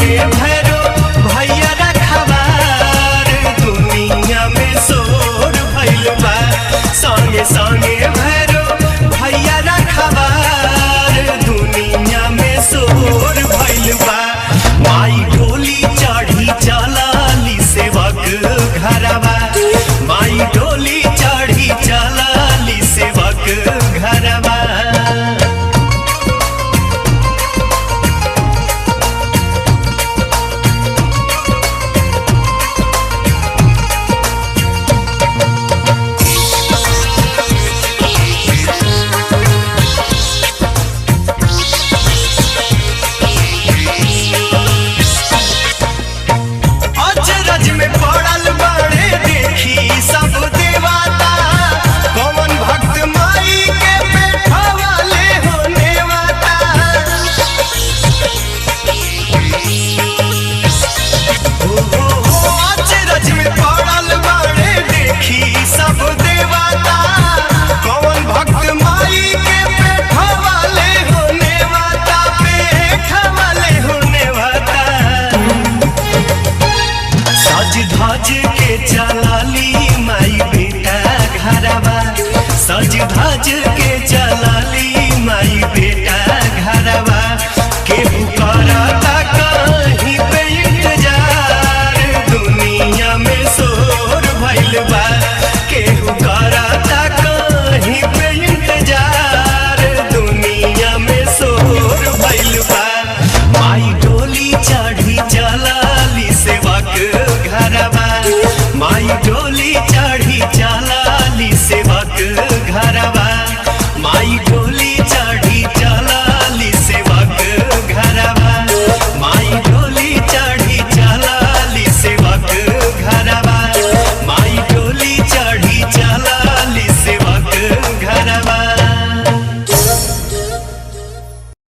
संगे भैरो भैया रखवार दुनिया में शोर भइल बा। संगे संगे भैरो भैया रखवार दुनिया में शोर भइल बा। माई डोली चढ़ी चलाली सेवक घरवा, माई डोली चढ़ी चलाली सेवक घरवा। अचरज में पड़ल बाड़े देखी सब देवता, कौन भक्त माई के बैठवाले हो नेवता। अचरज में पड़ल बाड़े देखी सब देवता, कौन भक्त माई के बैठवाले हो नेवता, बैठवाले हो नेवता। सज धज के चलाली माई बेटा घरवा, सज धज